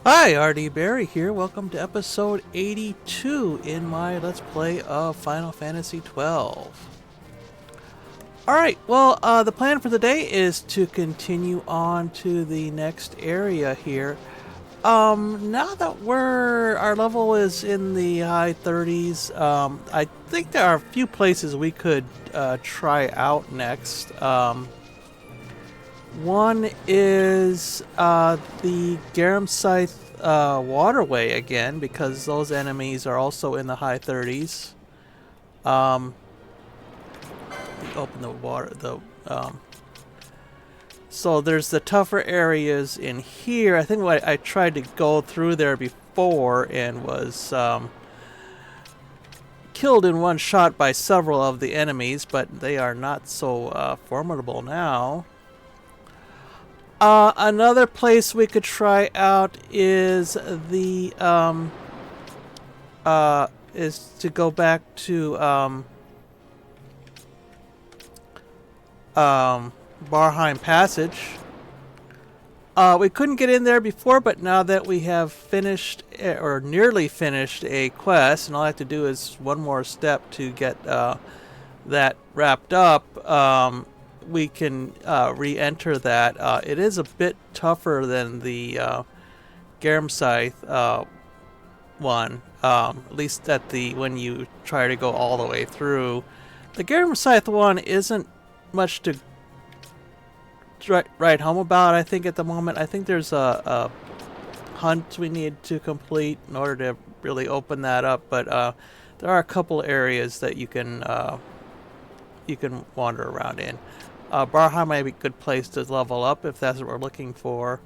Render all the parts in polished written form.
Hi, RD Barry here. Welcome to episode 82 in my Let's Play of Final Fantasy XII. Alright, well, the plan for the day is to continue on to the next area here. Now that our level is in the high 30s, I think there are a few places we could try out next. One is the Garam waterway again, because those enemies are also in the high 30s. Open the water. So there's the tougher areas in here. I think I tried to go through there before and was killed in one shot by several of the enemies, but they are not so formidable now. Another place we could try out is the is to go back to Barheim Passage. We couldn't get in there before, but now that we have finished or nearly finished a quest, and all I have to do is one more step to get that wrapped up, we can re-enter that. It is a bit tougher than the Garam one, at least at when you try to go all the way through. The Garam one isn't much to write home about, I think, at the moment. I think there's a hunt we need to complete in order to really open that up, but there are a couple areas that you can wander around in. Barheim might be a good place to level up if that's what we're looking for.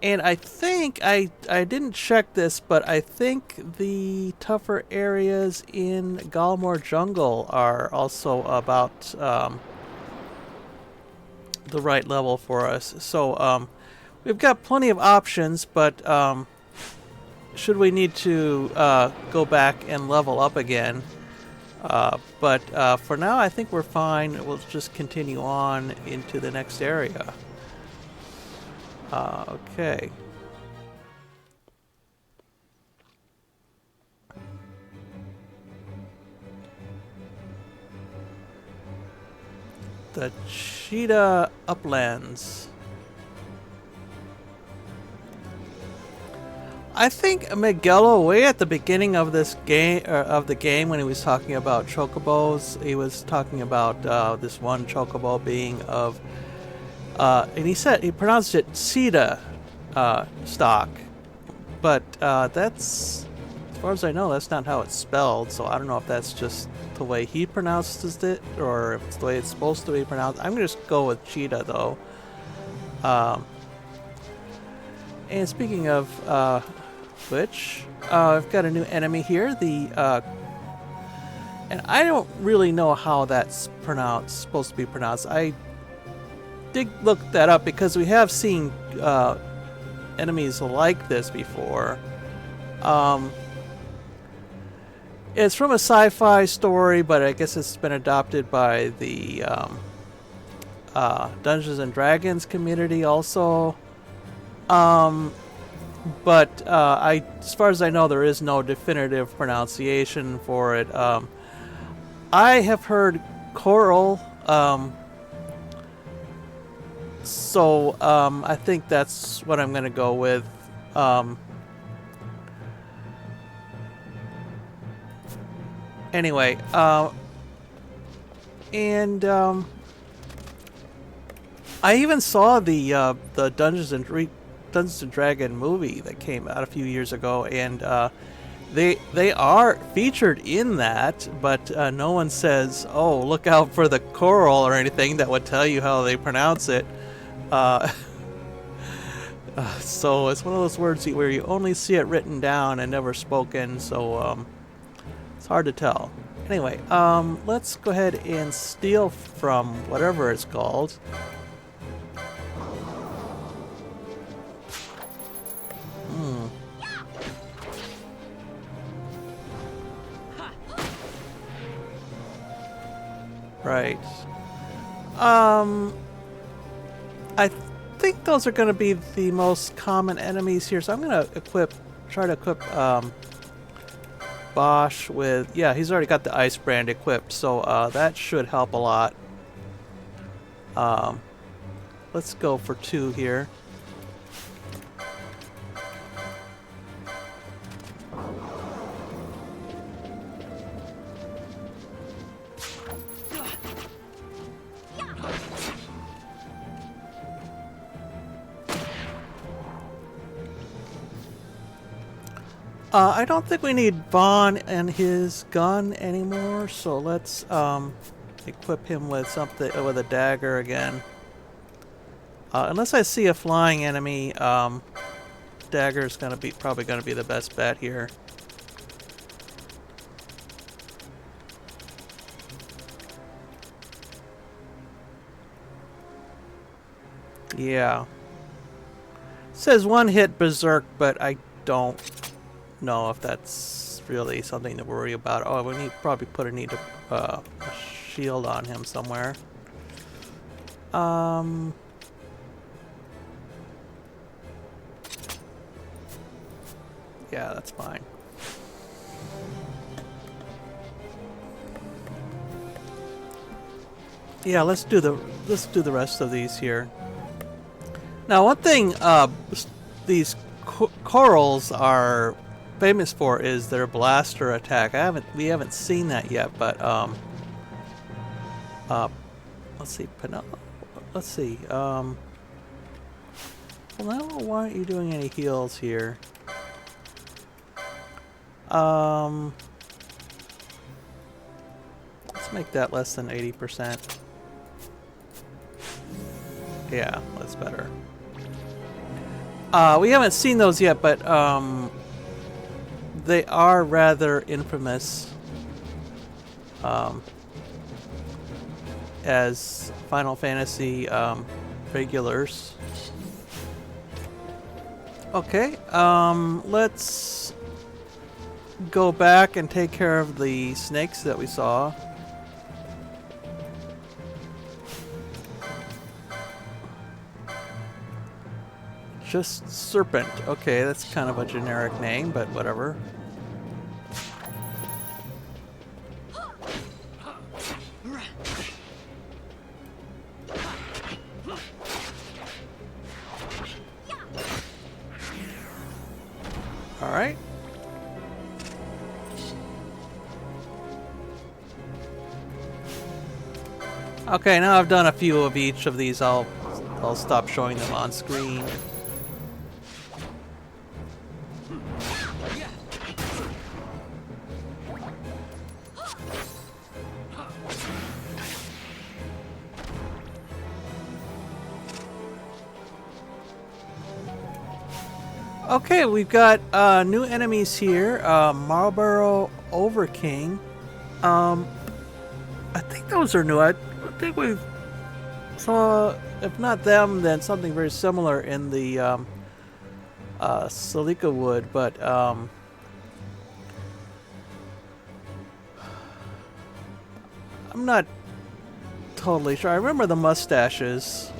And I think, I didn't check this, but I think the tougher areas in Galmor Jungle are also about the right level for us. So we've got plenty of options, but should we need to go back and level up again. But for now, I think we're fine. We'll just continue on into the next area. Okay. The Tchita Uplands. I think Miguelo, way at the beginning of this game, when he was talking about chocobos, he was talking about this one chocobo being of, and he pronounced it Tchita stock, but that's, as far as I know, that's not how it's spelled. So I don't know if that's just the way he pronounces it, or if it's the way it's supposed to be pronounced. I'm gonna just go with Tchita though. And speaking of which, I've got a new enemy here, and I don't really know how that's supposed to be pronounced. I did look that up because we have seen enemies like this before. It's from a sci-fi story, but I guess it's been adopted by the Dungeons and Dragons community also. But as far as I know, there is no definitive pronunciation for it. I have heard coral, so I think that's what I'm going to go with. Anyway, and I even saw the Dungeons and Dragon movie that came out a few years ago, and they are featured in that, but no one says, "Oh, look out for the coral" or anything that would tell you how they pronounce it. So it's one of those words where you only see it written down and never spoken, so it's hard to tell. Anyway, let's go ahead and steal from whatever it's called. Right. I think think those are going to be the most common enemies here. So I'm going to try to equip Bosch with, yeah, he's already got the ice brand equipped, so that should help a lot. Let's go for 2 here. I don't think we need Vaan and his gun anymore, so let's equip him with something, with a dagger again. Unless I see a flying enemy, dagger's probably gonna be the best bet here. Yeah. It says 1-hit berserk, but I don't know if that's really something to worry about. Oh, we probably need a shield on him somewhere. Yeah, that's fine. Yeah, let's do the rest of these here. Now, one thing these corals are famous for is their blaster attack. We haven't seen that yet, but let's see, let's see. Well, now why aren't you doing any heals here? Let's make that less than 80%. Yeah, that's better. We haven't seen those yet, but they are rather infamous as Final Fantasy regulars. Okay, let's go back and take care of the snakes that we saw. Just Serpent. Okay, that's kind of a generic name, but whatever. All right. Okay, now I've done a few of each of these. I'll stop showing them on screen. Okay, we've got new enemies here. Marlboro Overking. I think those are new. I think we saw, if not them, then something very similar in the Silica Wood, but I'm not totally sure. I remember the mustaches.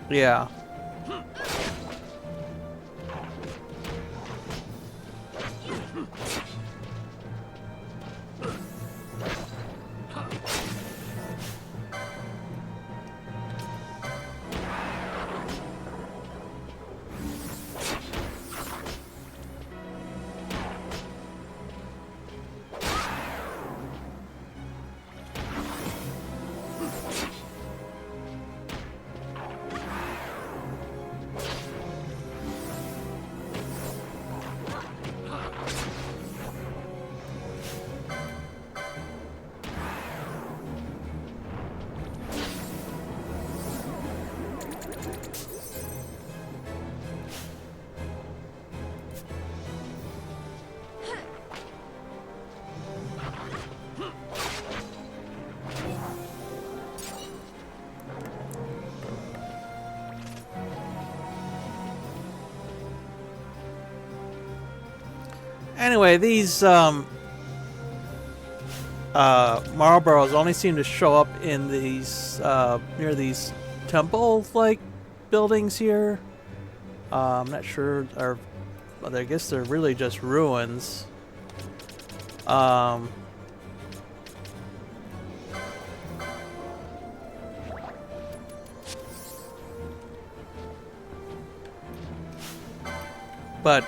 Yeah. Anyway, these Marlboros only seem to show up in these near these temple-like buildings here. I'm not sure. I guess they're really just ruins. But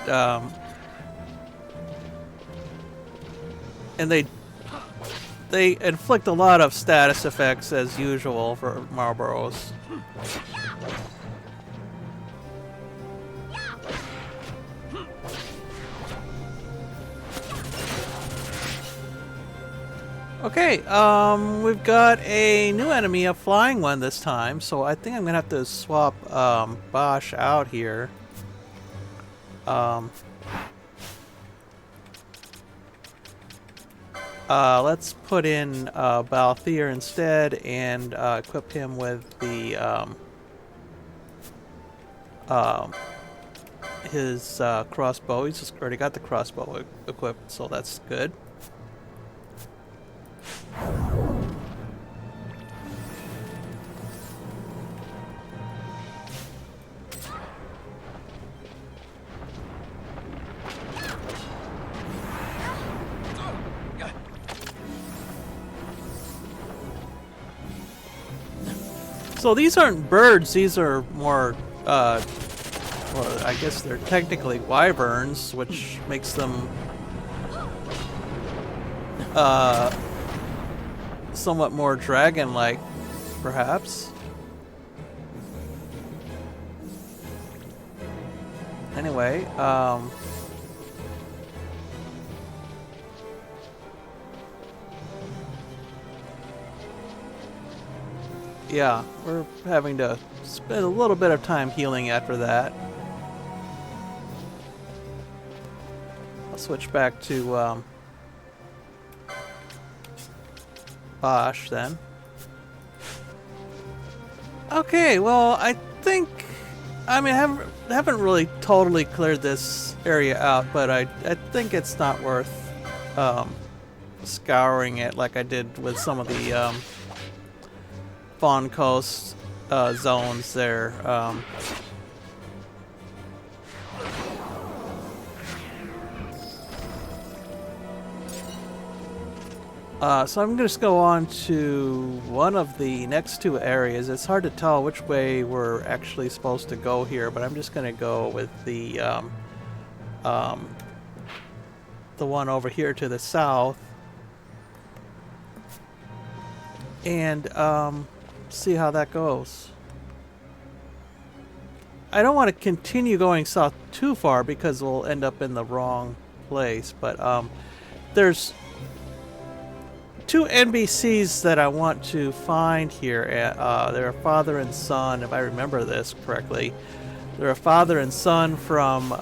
and they inflict a lot of status effects as usual for Marlboros. Okay, we've got a new enemy, a flying one this time, so I think I'm gonna have to swap Bosch out here. Let's put in Balthier instead and equip him with the his crossbow. He's just already got the crossbow equipped, so that's good. So these aren't birds, these are more, well, I guess they're technically wyverns, which makes them somewhat more dragon-like, perhaps. Anyway, yeah, we're having to spend a little bit of time healing after that. I'll switch back to Bosch then. Okay, well, I think, I mean, I haven't really totally cleared this area out, but I think it's not worth scouring it like I did with some of the Vaan Coast zones there. So I'm going to just go on to one of the next two areas. It's hard to tell which way we're actually supposed to go here, but I'm just going to go with the one over here to the south, and see how that goes. I don't want to continue going south too far because we'll end up in the wrong place, but there's two NPCs that I want to find here. They're a father and son, if I remember this correctly. They're a father and son from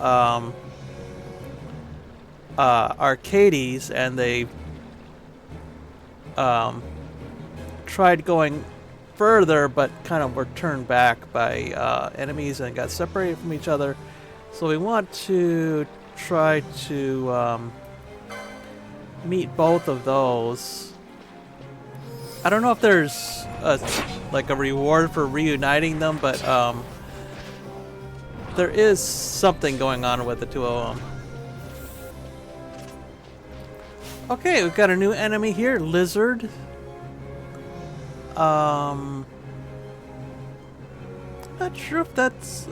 Archades, and they tried going further, but kind of were turned back by enemies and got separated from each other. So we want to try to meet both of those. I don't know if there's like a reward for reuniting them, but there is something going on with the two of them. Okay, we've got a new enemy here, lizard. Not sure if that's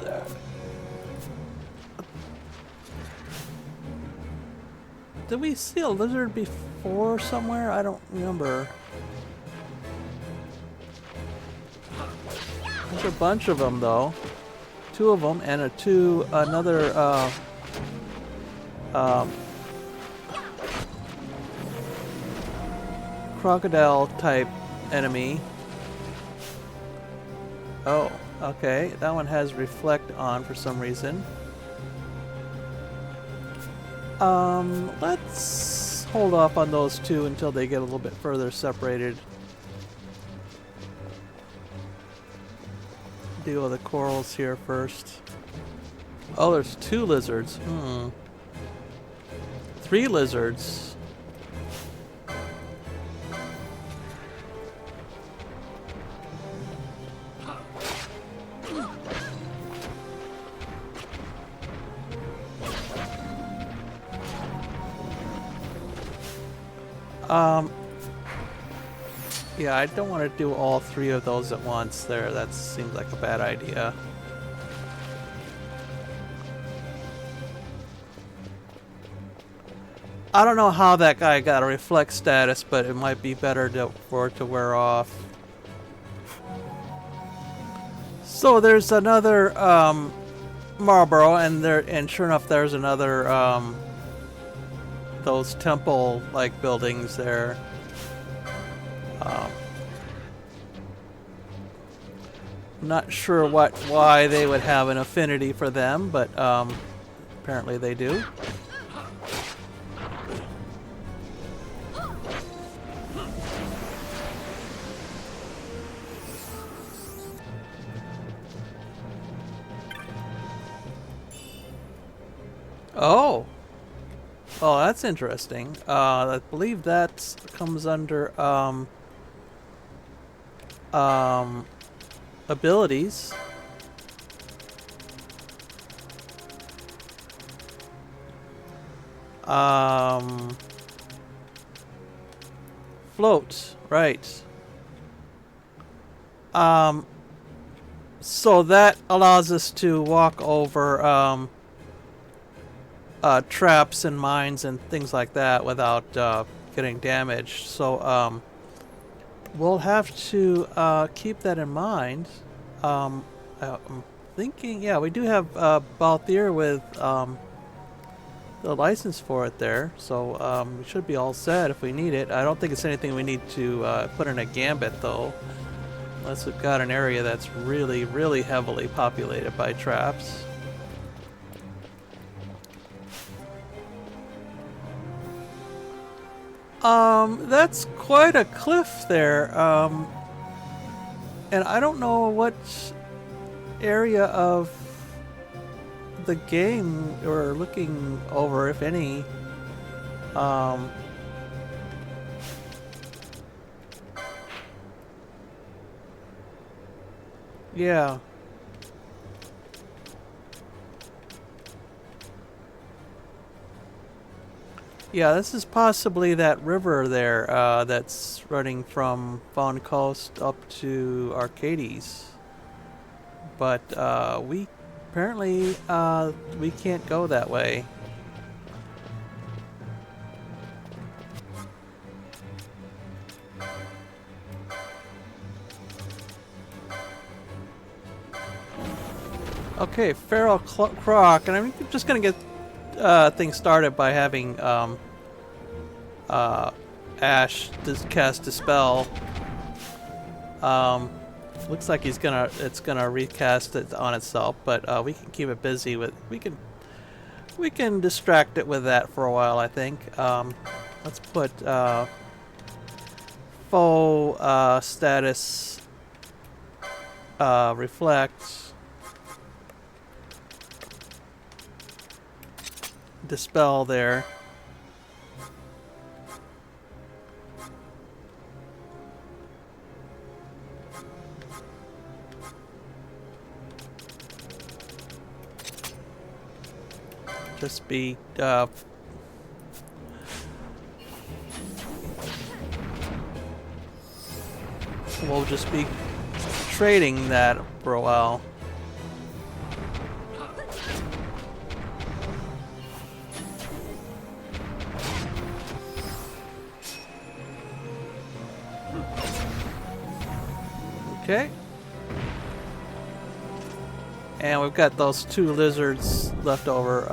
did we see a lizard before somewhere? I don't remember. There's a bunch of them though. Two of them and another crocodile type enemy. Oh, okay. That one has reflect on for some reason. Let's hold off on those two until they get a little bit further separated. Deal with the corals here first. Oh, there's two lizards. Three lizards. Yeah, I don't want to do all 3 of those at once there. That seems like a bad idea. I don't know how that guy got a reflect status, but it might be better for it to wear off. So there's another Marlboro, and sure enough, there's another those temple-like buildings there. Not sure why they would have an affinity for them, but apparently they do. Oh. Oh, that's interesting. I believe that comes under abilities. Float, right. So that allows us to walk over traps and mines and things like that without getting damaged. So we'll have to keep that in mind. I'm thinking, yeah, we do have Balthier with the license for it there, so we should be all set if we need it. I don't think it's anything we need to put in a gambit, though, unless we've got an area that's really, really heavily populated by traps. That's quite a cliff there, and I don't know what area of the game we're looking over, if any. Yeah. Yeah, this is possibly that river there that's running from Vaan Coast up to Archades. But we apparently we can't go that way. Okay, Feral Croc, and I'm just gonna get things started by having Ash cast Dispel. Looks like it's gonna recast it on itself, but we can keep it busy with we can distract it with that for a while, I think. Let's put foe status reflect. Dispel there. Just be we'll just be trading that for a while. Okay. And we've got those 2 lizards left over.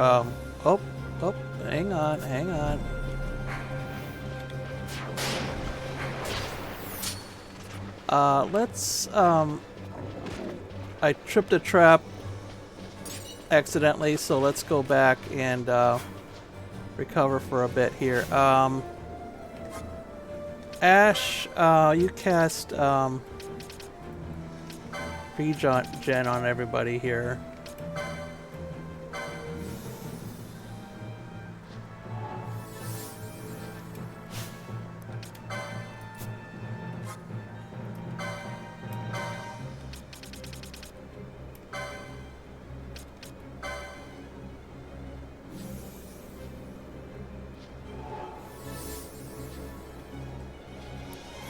Oh, hang on. Let's, I tripped a trap accidentally, so let's go back and, recover for a bit here. Ash, you cast, regen on everybody here.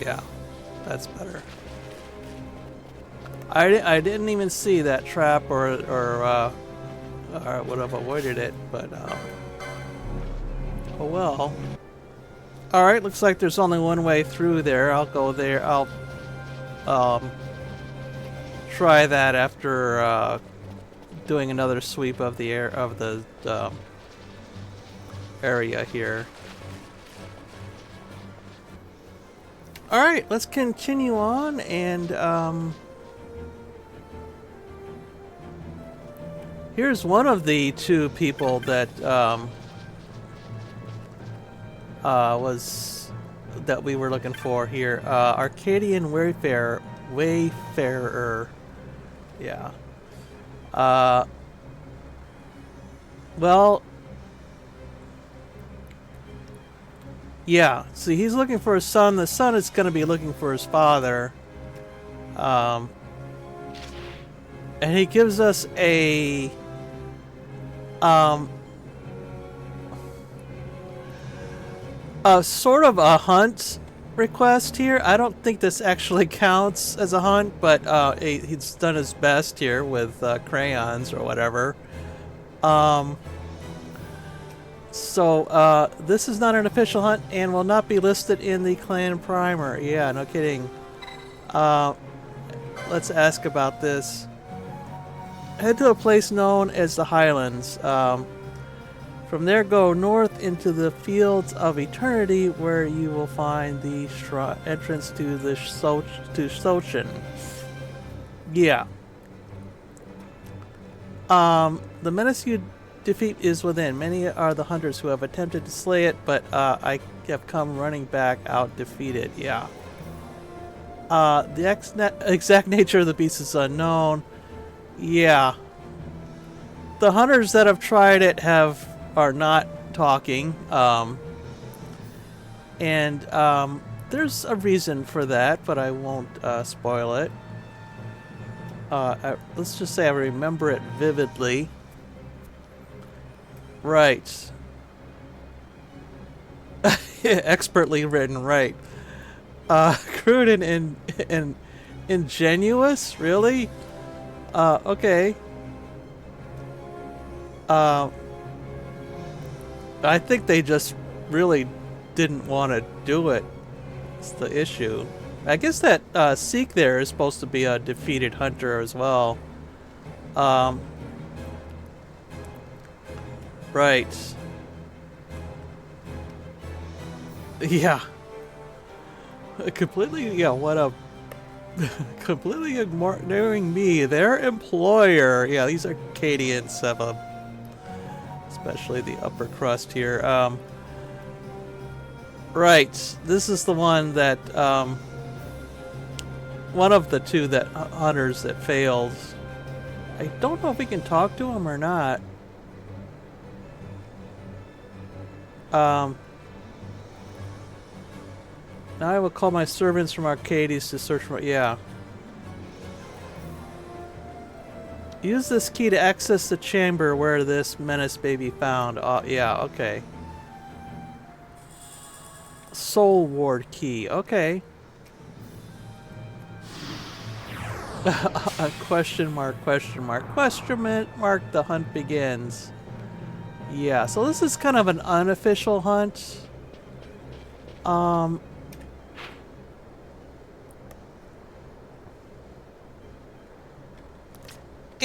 Yeah, that's better. I didn't even see that trap, or would have avoided it, but oh well. Alright, looks like there's only one way through there. I'll go there. I'll try that after doing another sweep of the area here. Alright, let's continue on, and here's one of the two people that that we were looking for here. Arcadian Wayfarer. Yeah. Well, yeah. See, he's looking for his son. The son is going to be looking for his father. And he gives us a sort of a hunt request here. I don't think this actually counts as a hunt, but he's done his best here with crayons or whatever. So this is not an official hunt and will not be listed in the clan primer. Yeah, no kidding. Let's ask about this. Head to a place known as the Highlands. From there, go north into the Fields of Eternity, where you will find the entrance to the Sochin. Yeah. The menace you defeat is within. Many are the hunters who have attempted to slay it, but I have come running back out defeated. Yeah. The exact nature of the beast is unknown. Yeah. The hunters that have tried it are not talking, and there's a reason for that, but I won't spoil it. Let's just say I remember it vividly. Right. Expertly written, right. Crude and ingenuous, really? Okay. I think they just really didn't want to do it. It's the issue. I guess that Seek there is supposed to be a defeated hunter as well. Right. Yeah. Completely, yeah, what a... completely ignoring me, their employer. Yeah, these Arcadians have a... especially the upper crust here. Right, this is the one that, one of the two that hunters that failed. I don't know if we can talk to him or not. Now I will call my servants from Archades to search for... yeah. Use this key to access the chamber where this menace may be found. Yeah, okay. Soul Ward key. Okay. Question mark, question mark, question mark, the hunt begins. Yeah, so this is kind of an unofficial hunt.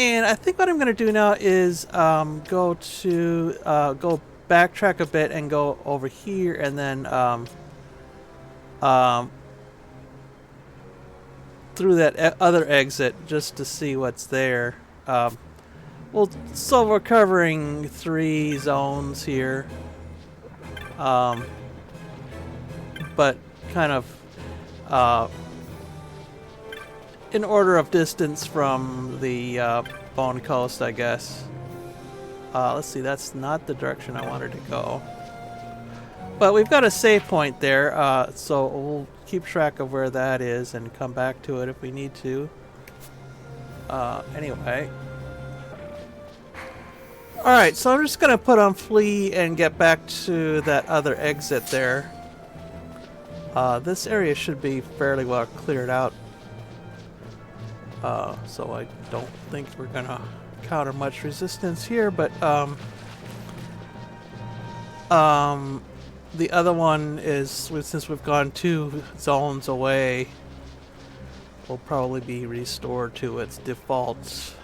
And I think what I'm going to do now is go backtrack a bit and go over here, and then through that other exit just to see what's there. Well, so we're covering 3 zones here, but kind of in order of distance from the Bone Coast, I guess. Let's see, that's not the direction I wanted to go. But we've got a save point there, so we'll keep track of where that is and come back to it if we need to. Anyway. Alright, so I'm just going to put on flee and get back to that other exit there. This area should be fairly well cleared out. So I don't think we're gonna encounter much resistance here, but the other one is, since we've gone 2 zones away, will probably be restored to its default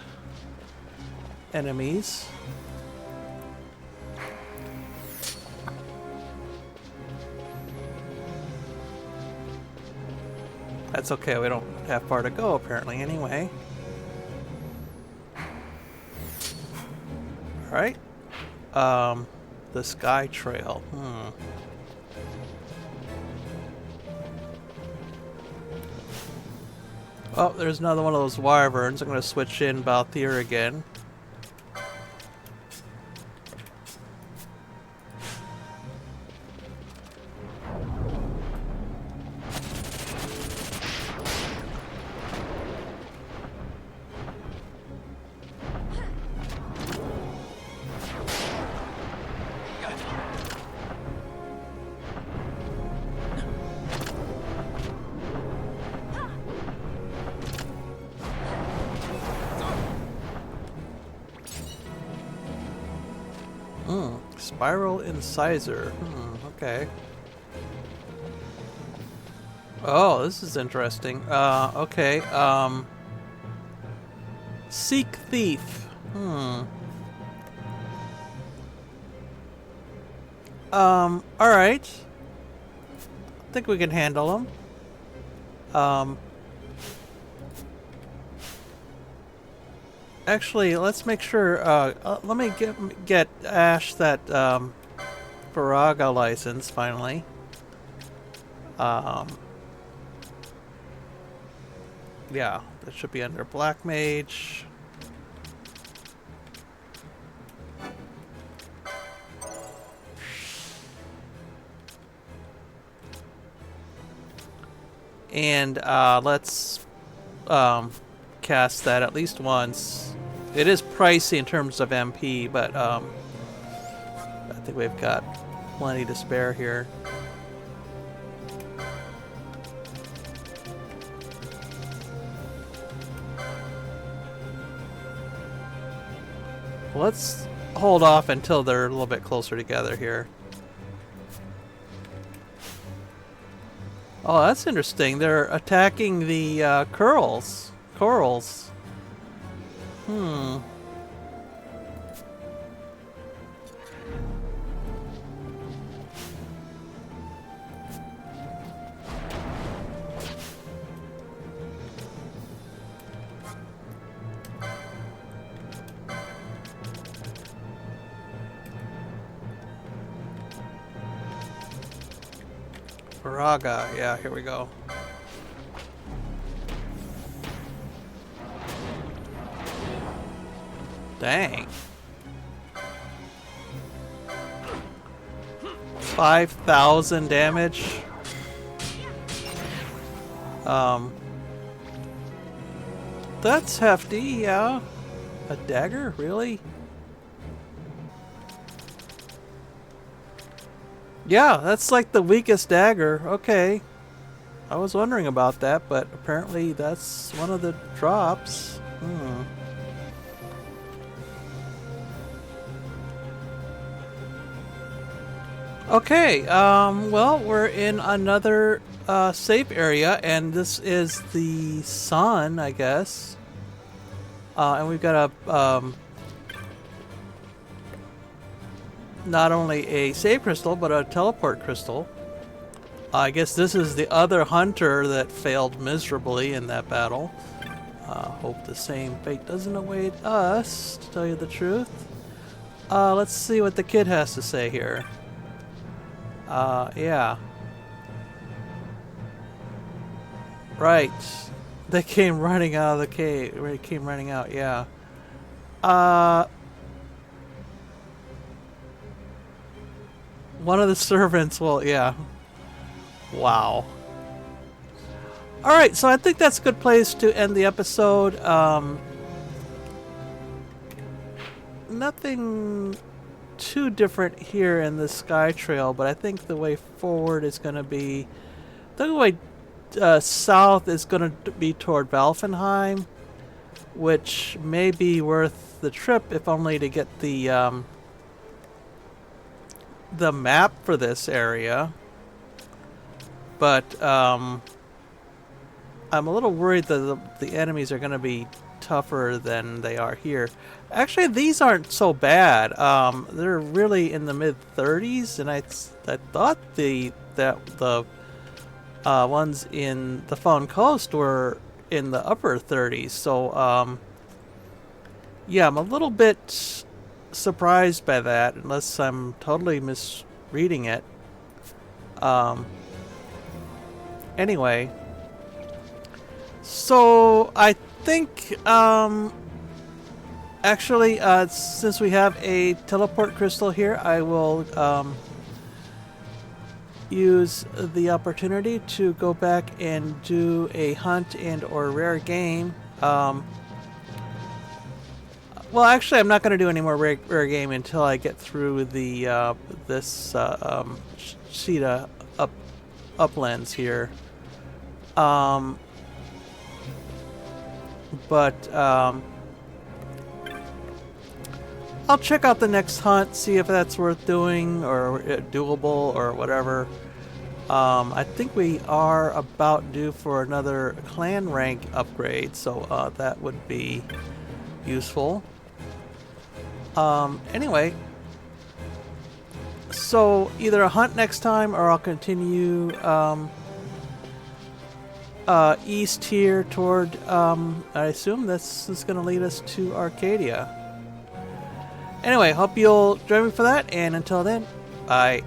enemies. That's okay, we don't have far to go apparently anyway. Alright. The Sky Trail. Oh, there's another one of those wyverns. I'm going to switch in Balthier again. Spiral Incisor. Okay. Oh, this is interesting. Okay. Seek Thief. Alright. I think we can handle them. Actually, let's make sure, let me get Ash that, Viraga license, finally. Yeah, that should be under Black Mage. And, let's, cast that at least once. It is pricey in terms of MP, but I think we've got plenty to spare here. Let's hold off until they're a little bit closer together here. Oh, that's interesting. They're attacking the corals. Viraga, yeah, here we go. Dang. 5,000 damage. That's hefty, yeah. A dagger, really? Yeah, that's like the weakest dagger. Okay. I was wondering about that, but apparently that's one of the drops. Okay, well, we're in another safe area, and this is the sun, I guess. And we've got a not only a save crystal, but a teleport crystal. I guess this is the other hunter that failed miserably in that battle. Hope the same fate doesn't await us, to tell you the truth. Let's see what the kid has to say here. Yeah. Right. They came running out of the cave. They came running out, yeah. One of the servants will, yeah. Wow. Alright, so I think that's a good place to end the episode. Nothing too different here in the Sky Trail, but I think the way forward is going to be The way south is going to be toward Valfenheim, which may be worth the trip if only to get the map for this area. But I'm a little worried that the enemies are going to be tougher than they are here. Actually, these aren't so bad. They're really in the mid 30s, and I thought the ones in the Fawn Coast were in the upper 30s. So yeah, I'm a little bit surprised by that, unless I'm totally misreading it. Anyway, so I think actually, since we have a teleport crystal here, I will use the opportunity to go back and do a hunt and or rare game. Well, actually, I'm not going to do any more rare game until I get through the this Tchita Uplands here. But I'll check out the next hunt, see if that's worth doing or doable or whatever. I think we are about due for another clan rank upgrade, so that would be useful. Anyway, so either a hunt next time or I'll continue east here toward, I assume this is going to lead us to Arcadia. Anyway, hope you'll join me for that, and until then, bye.